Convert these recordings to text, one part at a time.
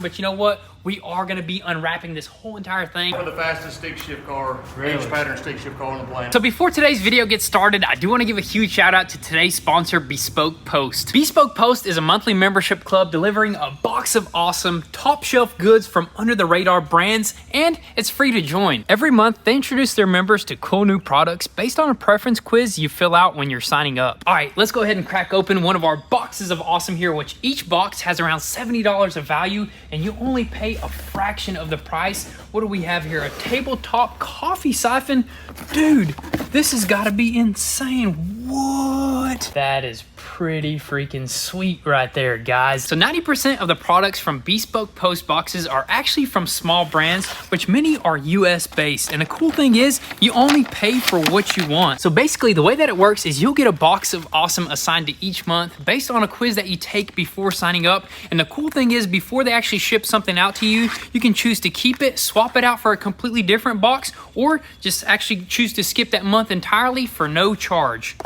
But you know what? We are going to be unwrapping this whole entire thing. For the fastest stick shift car, H-pattern stick shift car on the planet. So before today's video gets started, I do want to give a huge shout out to today's sponsor, Bespoke Post. Bespoke Post is a monthly membership club delivering a box of awesome, top shelf goods from under the radar brands, and it's free to join. Every month, they introduce their members to cool new products based on a preference quiz you fill out when you're signing up. All right, let's go ahead and crack open one of our boxes of awesome here, which each box has around $70 of value, and you only pay a fraction of the price. What do we have here? A tabletop coffee siphon? Dude, this has got to be insane. What? That is pretty freaking sweet right there, guys. So 90% of the products from Bespoke Post boxes are actually from small brands, which many are US based. And the cool thing is you only pay for what you want. So basically the way that it works is you'll get a box of awesome assigned to each month based on a quiz that you take before signing up. And the cool thing is before they actually ship something out to you, you can choose to keep it, swap it out for a completely different box, or just actually choose to skip that month entirely for no charge.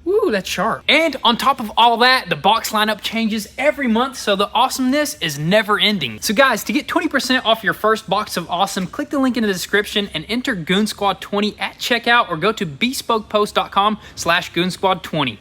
Ooh, that's sharp. And on top of all that, the box lineup changes every month, so the awesomeness is never ending. So guys, to get 20% off your first box of awesome, click the link in the description and enter Goon Squad 20 at checkout, or go to bespokepost.com/goonsquad20.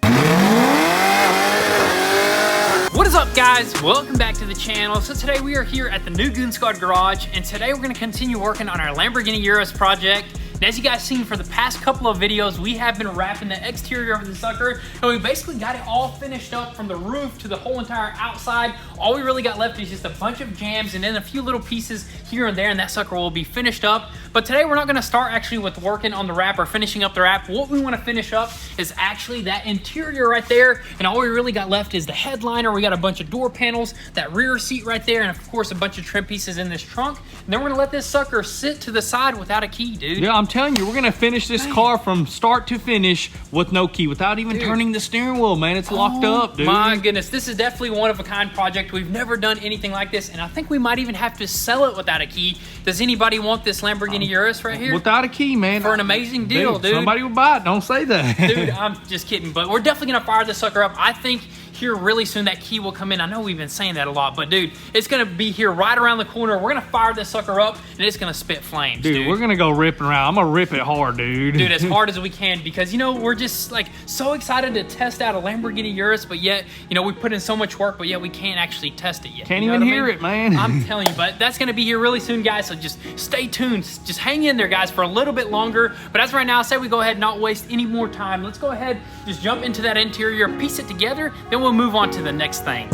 What is up, guys? Welcome back to the channel. So today we are here at the new Goon Squad garage, and today we're gonna continue working on our Lamborghini Urus project. And as you guys seen for the past couple of videos, we have been wrapping the exterior of the sucker, and we basically got it all finished up from the roof to the whole entire outside. All we really got left is just a bunch of jams and then a few little pieces here and there, and that sucker will be finished up. But today we're not gonna start actually with working on the wrap or finishing up the wrap. What we wanna finish up is actually that interior right there, and all we really got left is the headliner. We got a bunch of door panels, that rear seat right there, and of course a bunch of trim pieces in this trunk. And then we're gonna let this sucker sit to the side without a key, dude. Yeah, I'm telling you, we're gonna finish this car from start to finish with no key, without even turning the steering wheel, man. It's locked up, dude. My goodness, this is definitely one of a kind project. We've never done anything like this, and I think we might even have to sell it without a key. Does anybody want this Lamborghini Urus right here? Without a key, man. For an amazing deal, dude. Somebody will buy it, don't say that. Dude, I'm just kidding, but we're definitely gonna fire this sucker up. I think here really soon that key will come in. I know we've been saying that a lot, but dude, it's gonna be here right around the corner. We're gonna fire this sucker up and it's gonna spit flames, dude. We're gonna go ripping around. I'm gonna rip it hard, dude. Dude, as hard as we can, because you know, we're just like so excited to test out a Lamborghini Urus, but yet, you know, we put in so much work, but yet we can't actually test it yet. Can't even hear it, man. I'm telling you, but that's gonna be here really soon, guys, so just stay tuned. Just hang in there, guys, for a little bit longer. But as of right now, I say we go ahead and not waste any more time. Let's go ahead, just jump into that interior, piece it together, then we'll move on to the next thing.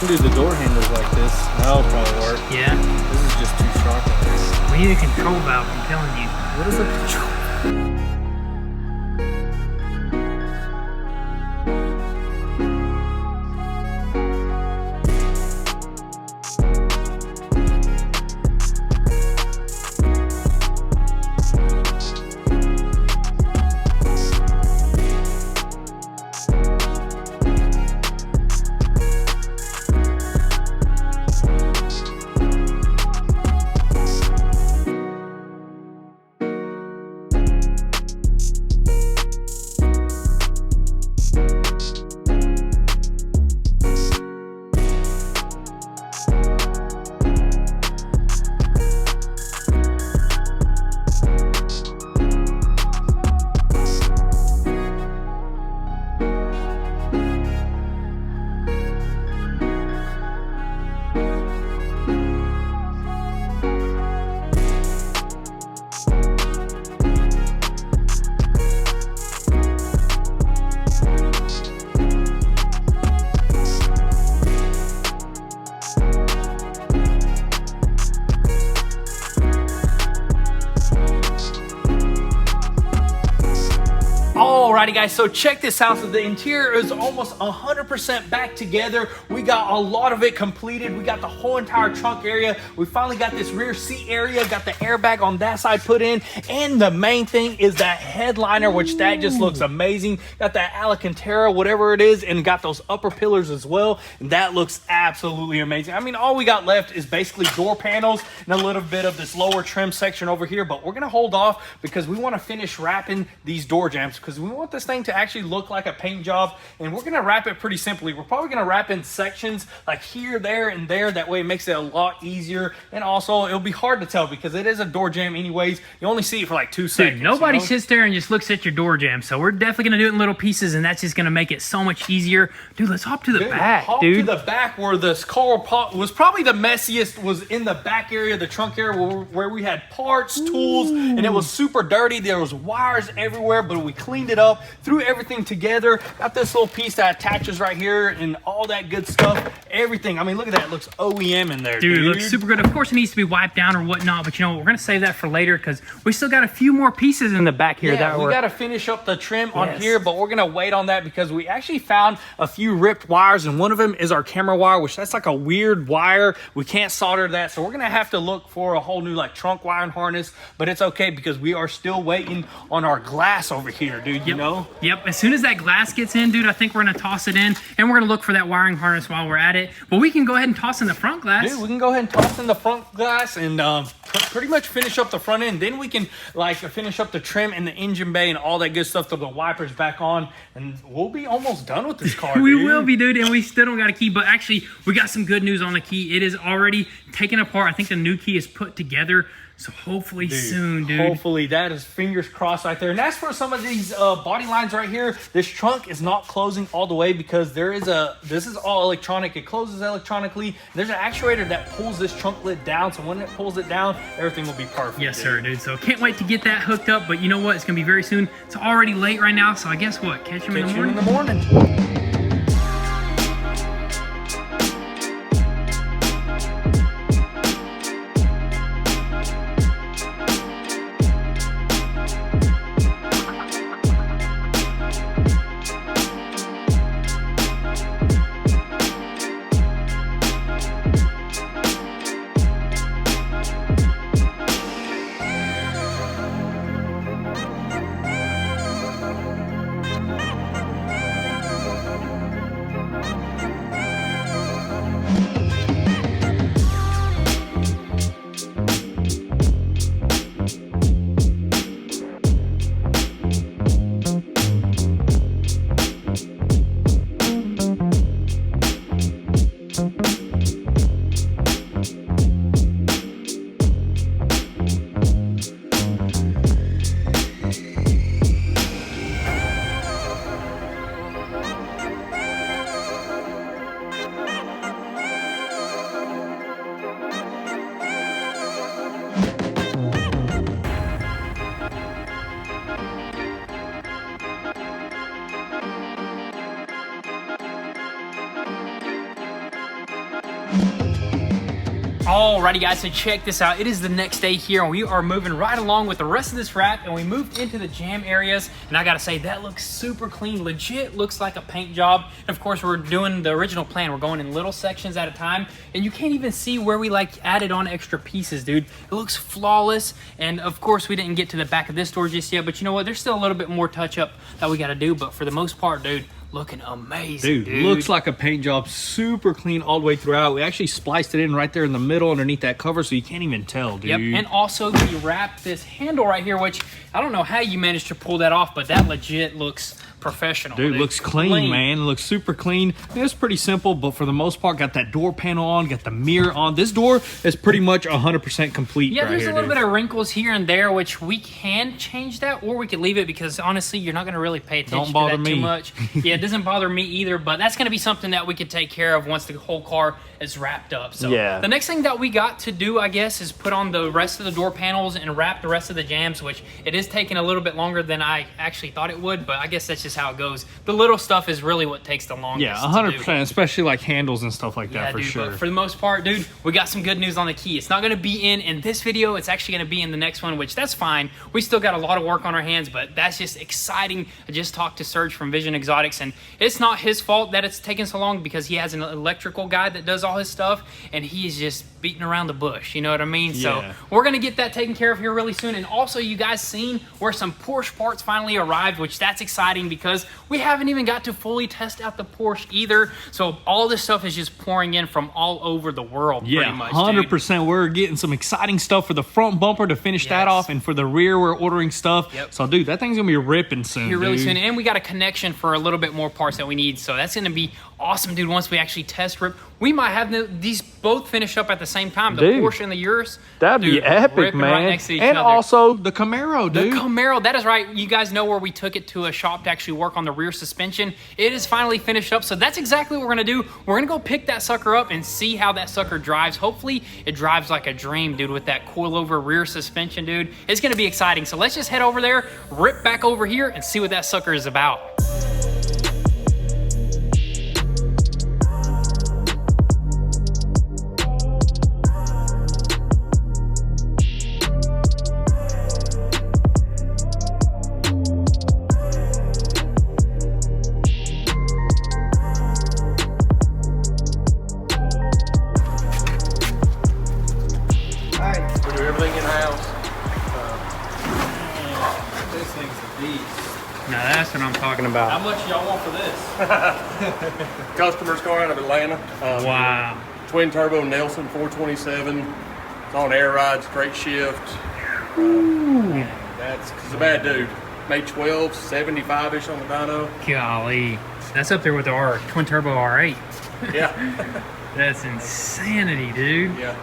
Dude, the door handles like this. That'll probably work. Yeah. This is just too sharp. We need a control valve, I'm telling you. What is a control? Alrighty guys, so check this out. So the interior is almost 100% back together. We got a lot of it completed. We got the whole entire trunk area. We finally got this rear seat area, got the airbag on that side put in, and the main thing is that headliner, which that just looks amazing. Got that Alcantara, whatever it is, and got those upper pillars as well, and that looks absolutely amazing. I mean, all we got left is basically door panels and a little bit of this lower trim section over here, but we're gonna hold off because we want to finish wrapping these door jambs because we want this thing to actually look like a paint job, and we're gonna wrap it pretty simply. We're probably gonna wrap in sections like here, there, and there. That way it makes it a lot easier, and also it'll be hard to tell because it is a door jamb anyways. You only see it for like 2 seconds. Dude, nobody you know? sits there and just looks at your door jamb, so we're definitely gonna do it in little pieces, and that's just gonna make it so much easier. Dude, let's hop to the back, hop dude. to the back where this car was probably the messiest, was in the back area, the trunk area where we had parts, tools, and it was super dirty. There was wires everywhere, but we cleaned it up, threw everything together, got this little piece that attaches right here and all that good stuff, everything. I mean, look at that, it looks OEM in there, dude. It looks super good. Of course it needs to be wiped down or whatnot, but you know what, we're gonna save that for later because we still got a few more pieces in the back here. Yeah, that we gotta finish up the trim on here, but we're gonna wait on that because we actually found a few ripped wires, and one of them is our camera wire, which that's like a weird wire. We can't solder that, so we're gonna have to look for a whole new like trunk wiring harness, but it's okay because we are still waiting on our glass over here, dude. You know? Yep, as soon as that glass gets in, dude, I think we're gonna toss it in, and we're gonna look for that wiring harness while we're at it. But we can go ahead and toss in the front glass. Dude, we can go ahead and toss in the front glass and pretty much finish up the front end. Then we can like finish up the trim and the engine bay and all that good stuff, throw the wipers back on, and we'll be almost done with this car. We will be, dude, and we still don't got a key, but actually we got some good news on the key. It is already taken apart. I think the new key is put together, so hopefully soon, dude. Hopefully, that is fingers crossed right there. And as for some of these body lines right here, this trunk is not closing all the way because this is all electronic. It closes electronically. There's an actuator that pulls this trunk lid down, so when it pulls it down, everything will be perfect. Yes, sir, dude. So can't wait to get that hooked up, but you know what? It's gonna be very soon. It's already late right now, so I guess what? Catch him in the morning. Alrighty guys, so check this out. It is the next day here and we are moving right along with the rest of this wrap, and we moved into the jam areas, and I gotta say that looks super clean. Legit looks like a paint job. And of course we're doing the original plan. We're going in little sections at a time, and you can't even see where we like added on extra pieces, dude. It looks flawless. And of course we didn't get to the back of this door just yet, but you know what, there's still a little bit more touch up that we gotta do, but for the most part, dude, looking amazing, dude. Looks like a paint job, super clean all the way throughout. We actually spliced it in right there in the middle underneath that cover, so you can't even tell, dude. Yep, and also we wrapped this handle right here, which I don't know how you managed to pull that off, but that legit looks professional. Dude, looks clean, man. It looks super clean. I mean, it's pretty simple, but for the most part, got that door panel on, got the mirror on. This door is pretty much 100% complete. Yeah, right there's here, a little dude. bit of wrinkles here and there, which we can change that, or we could leave it because honestly, you're not going to really pay attention to that too much. Yeah, it doesn't bother me either, but that's going to be something that we could take care of once the whole car is wrapped up. So yeah, the next thing that we got to do, I guess, is put on the rest of the door panels and wrap the rest of the jams, which it is taking a little bit longer than I actually thought it would, but I guess that's just just how it goes. The little stuff is really what takes the longest. Yeah, 100%, especially like handles and stuff like that, Yeah, for dude, sure. but for the most part, dude, we got some good news on the key. It's not going to be in this video. It's actually going to be in the next one, which that's fine. We still got a lot of work on our hands, but that's just exciting. I just talked to Serge from Vision Exotics, and it's not his fault that it's taking so long because he has an electrical guy that does all his stuff, and he is just beating around the bush. You know what I mean? So we're going to get that taken care of here really soon. And also, you guys seen where some Porsche parts finally arrived, which that's exciting because we haven't even got to fully test out the Porsche either. So all this stuff is just pouring in from all over the world. Yeah, pretty much, 100%. dude. We're getting some exciting stuff for the front bumper to finish that off, and for the rear, we're ordering stuff. So, dude, that thing's gonna be ripping soon. Here really soon, and we got a connection for a little bit more parts that we need. So that's gonna be awesome, dude. Once we actually test rip, we might have these both finished up at the same time. The Porsche and the Urus. That'd be epic, man. Right next to each and other. also the Camaro, dude. The Camaro, that is right. You guys know where we took it to a shop to actually work on the rear suspension. It is finally finished up, so that's exactly what we're gonna do. We're gonna go pick that sucker up and see how that sucker drives. Hopefully, it drives like a dream, dude, with that coilover rear suspension, dude. It's gonna be exciting. So let's just head over there, rip back over here, and see what that sucker is about. We do everything in-house. This thing's a beast. Now that's what I'm talking about. How much y'all want for this? Customer's car out of Atlanta. Wow. Twin turbo Nelson 427. It's on air ride, straight shift. He's a bad dude. Made 12, 75-ish on the dyno. Golly. That's up there with our twin turbo R8. Yeah. That's insanity, dude. Yeah.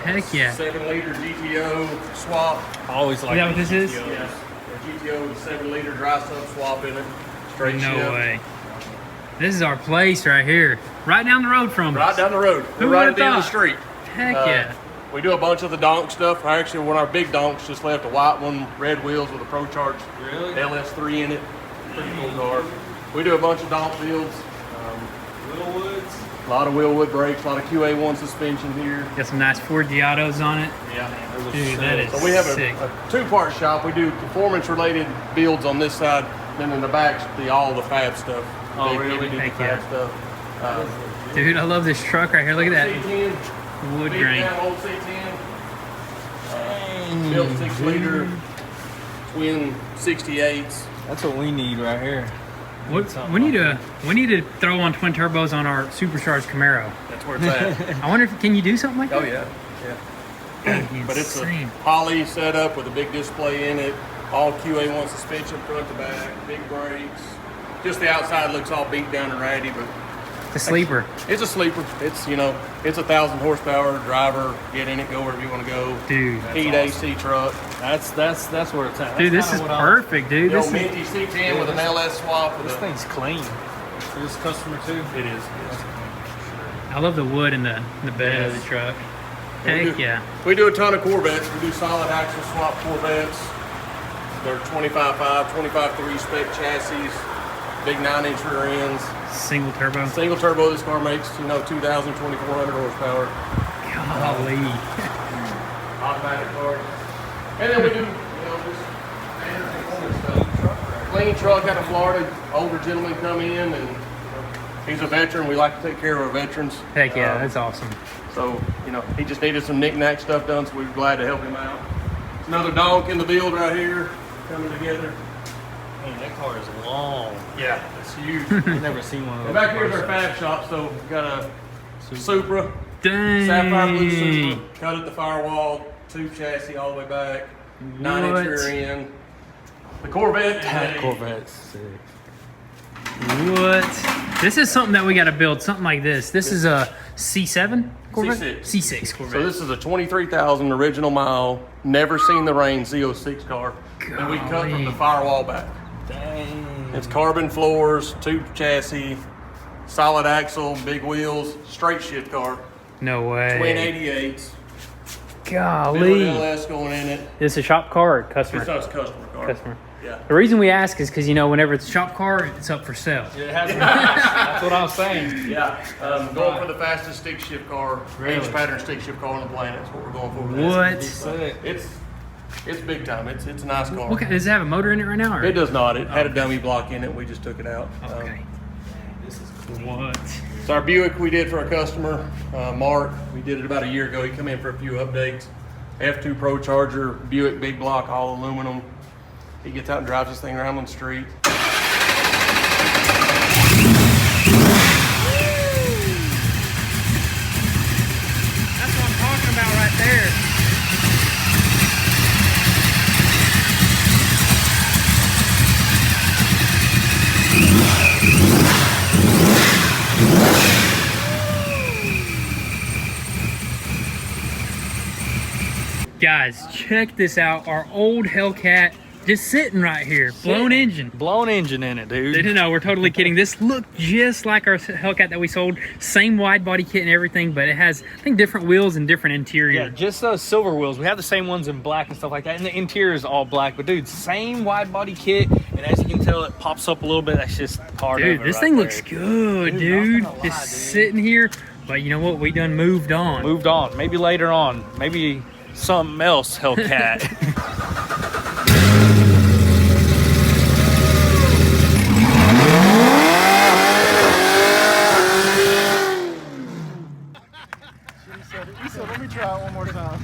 Heck yeah. 7-liter GTO swap. I always like Is that what this is? Yes. The GTO with 7-liter dry sub swap in it. Straight No shift. way. This is our place right here. Right down the road from Right us. down the road. We're Who right would've down the thought? street. Heck yeah. We do a bunch of the donk stuff. Actually, one of our big donks just left a white one, red wheels with a Pro Charge LS3 in it. Pretty cool car. We do a bunch of donk builds. Wheelwoods. A lot of Wheelwood brakes, a lot of QA1 suspension here. Got some nice Ford Giottos on it. Yeah. Dude, that is So we have sick. a two-part shop. We do performance-related builds on this side, then in the back, all the fab stuff. Oh, Big, really? heavy-duty Heck fab yeah. stuff. Dude, I love this truck right here. Look at that C10, wood big grain. down old C10. Built 6-liter, twin 68s. That's what we need right here. We need to throw on twin turbos on our supercharged Camaro. That's where it's at. I wonder if can you do something like Oh that? yeah, yeah. That'd be But it's a insane. poly setup with a big display in it, all QA1 suspension front to back, big brakes. Just the outside looks all beat down and ratty, but It's a sleeper. it's a sleeper. It's, you know, it's a 1,000 horsepower driver. Get in it, go wherever you want to go. Dude. Heat AC truck. That's where it's at. Dude, That's this is kinda what perfect, dude. The This old is, Minty C10 with an LS swap. With This a, thing's clean. For this customer too. it is. I love the wood in the bed of the Yes. truck. We Heck do- yeah. We do a ton of Corvettes. We do solid axle swap Corvettes. They're 25.5, 25.3 spec chassis, big 9-inch rear ends. Single turbo. Single turbo, this car makes, 2,000, 2,400 horsepower. Golly. Automatic car. And then we do, just standard performance stuff. Clean truck out of Florida. Older gentleman come in and he's a veteran. We like to take care of our veterans. Heck yeah, that's awesome. So, he just needed some knick-knack stuff done, so we were glad to help him out. There's another donk in the build right here, coming together. Man, that car is long. Yeah, it's huge. I've never seen one of And those. back here's our fab shop, so we've got a Supra, Dang. sapphire blue Supra, cut at the firewall, tube chassis all the way back, 9-inch What? rear end. The Corvette is That a- Corvette's sick. What? This is something that we got to build. Something like this. This is a C7 Corvette? C6. C6 Corvette. So this is a 23,000 original mile, never seen the rain Z06 car. And we cut from the Golly. firewall back. Dang. It's carbon floors, tube chassis, solid axle, big wheels, straight shift car, No twin way. 88s, built Golly. LS going in it. Is this a shop car or customer? It's not a customer car. Customer. Yeah. The reason we ask is because, you know, whenever it's a shop car, it's up for sale. It has that's what I was saying. Yeah. Going for the fastest stick shift car, Really? H pattern stick shift car on the planet. That's what we're going for. What? It's big time. It's a nice car. Okay, does it have a motor in it right now? Or? It does not. It had a dummy block in it. We just took it out. Okay. This is cool. What? It's our Buick we did for a customer, Mark. We did it about a year ago. He come in for a few updates. F2 Pro Charger, Buick big block, all aluminum. He gets out and drives this thing around on the street. That's what I'm talking about right there. Guys, check this out. Our old Hellcat just sitting right here. Blown engine. Blown engine in it, dude. No, we're totally kidding. This looked just like our Hellcat that we sold. Same wide body kit and everything, but it has, I think, different wheels and different interior. Yeah, just those silver wheels. We have the same ones in black and stuff like that, and the interior is all black. But dude, same wide body kit, and as you can tell, it pops up a little bit. That's just part of it. Dude, this right thing there. looks good, Dude, dude. not gonna lie, Just dude. sitting here. But you know what? We done moved on. Moved on. Maybe later on. Maybe something else, Hellcat. He said, let me try it one more time.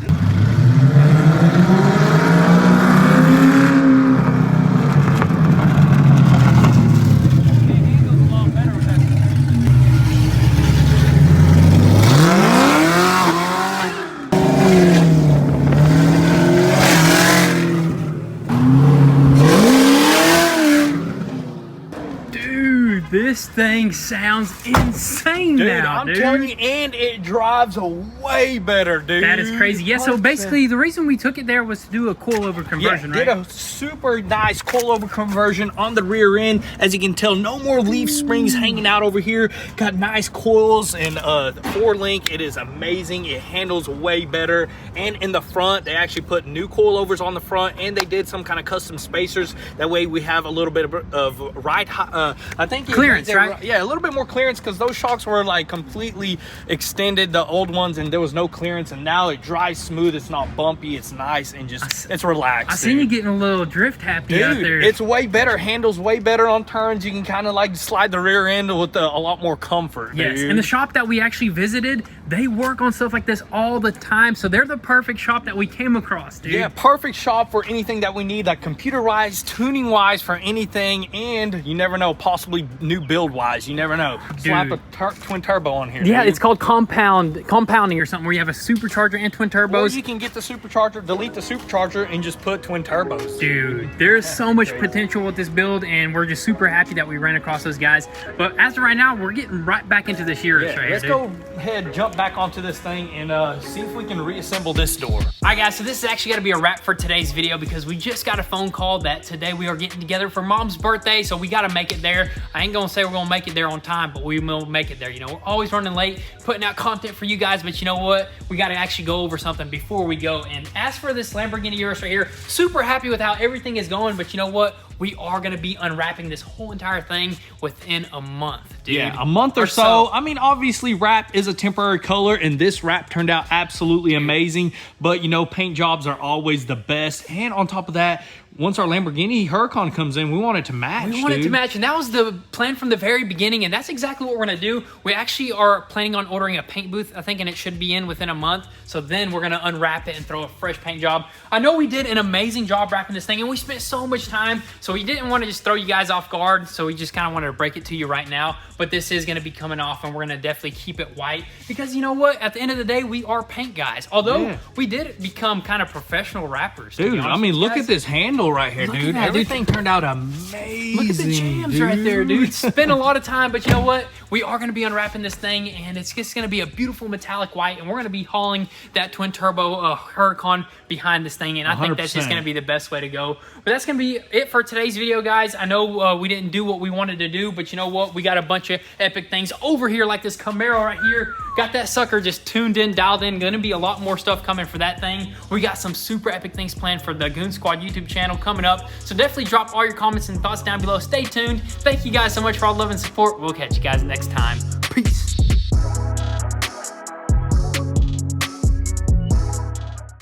Dude, this thing sounds insane Dude, now, I'm dude. telling you, and it drives way better, dude. That is crazy. Yeah, so 100%. basically the reason we took it there was to do a coilover conversion, Yeah, right? did a super nice coilover conversion on the rear end. As you can tell, no more leaf springs hanging out over here. Got nice coils and the 4-link. It is amazing. It handles way better. And in the front, they actually put new coilovers on the front, and they did some kind of custom spacers. That way we have a little bit of ride, I think Clearance, right? Yeah, a little bit more clearance, because those shocks were like completely extended, the old ones, and there was no clearance. And now it drives smooth. It's not bumpy. It's nice and just it's relaxed. I seen you dude. getting a little drift happy out there. Dude, it's way better. Handles way better on turns. You can kind of like slide the rear end with a lot more comfort. Yes, dude. and the shop that we actually visited, they work on stuff like this all the time. So they're the perfect shop that we came across, dude. Yeah, perfect shop for anything that we need, like computer-wise, tuning-wise, for anything, and you never know, possibly new build-wise. You never know. Slap a twin turbo on here. Yeah, dude. it's called compounding or something, where you have a supercharger and twin Or turbos. you can get the supercharger, delete the supercharger, and just put twin turbos. Dude, there's so much potential with this build, and we're just super happy that we ran across those guys. But as of right now, we're getting right back into this Urus Yeah, right let's here, dude. go ahead, jump back onto this thing, and see if we can reassemble this door. All right, guys, so this is actually going to be a wrap for today's video, because we just got a phone call that today we are getting together for Mom's birthday, so we got to make it there. I ain't going to say we're going to make it there on time, but we will make it there. You know, we're always running late, putting out content for you guys, but you know what? We got to actually go over something before we go. And as for this Lamborghini Urus right here, super happy with how everything is going, but you know what? We are going to be unwrapping this whole entire thing within a month, dude. Yeah, a month or so. I mean, obviously, wrap is a temporary color, and this wrap turned out absolutely amazing. But, you know, paint jobs are always the best. And on top of that, once our Lamborghini Huracan comes in, we want it to match, We want it to match, and that was the plan from the very beginning, and that's exactly what we're gonna do. We actually are planning on ordering a paint booth, I think, and it should be in within a month. So then we're gonna unwrap it and throw a fresh paint job. I know we did an amazing job wrapping this thing, and we spent so much time, so we didn't want to just throw you guys off guard, so we just kind of wanted to break it to you right now. But this is gonna be coming off, and we're gonna definitely keep it white, because you know what? At the end of the day, we are paint guys. Although we did become kind of professional rappers. Dude, I mean, look at this handle right here, Look at dude. that, dude. Everything turned out amazing. Look at the jams right there, dude. Spent a lot of time, but you know what? we are going to be unwrapping this thing, and it's just going to be a beautiful metallic white, and we're going to be hauling that twin turbo Huracan behind this thing, and I think that's just 100%. going to be the best way to go. But that's going to be it for today's video, guys. I know we didn't do what we wanted to do, but you know what? We got a bunch of epic things over here, like this Camaro right here. Got that sucker just tuned in, dialed in. Gonna be a lot more stuff coming for that thing. We got some super epic things planned for the Goon Squad YouTube channel coming up. So definitely drop all your comments and thoughts down below. Stay tuned. Thank you guys so much for all the love and support. We'll catch you guys next time.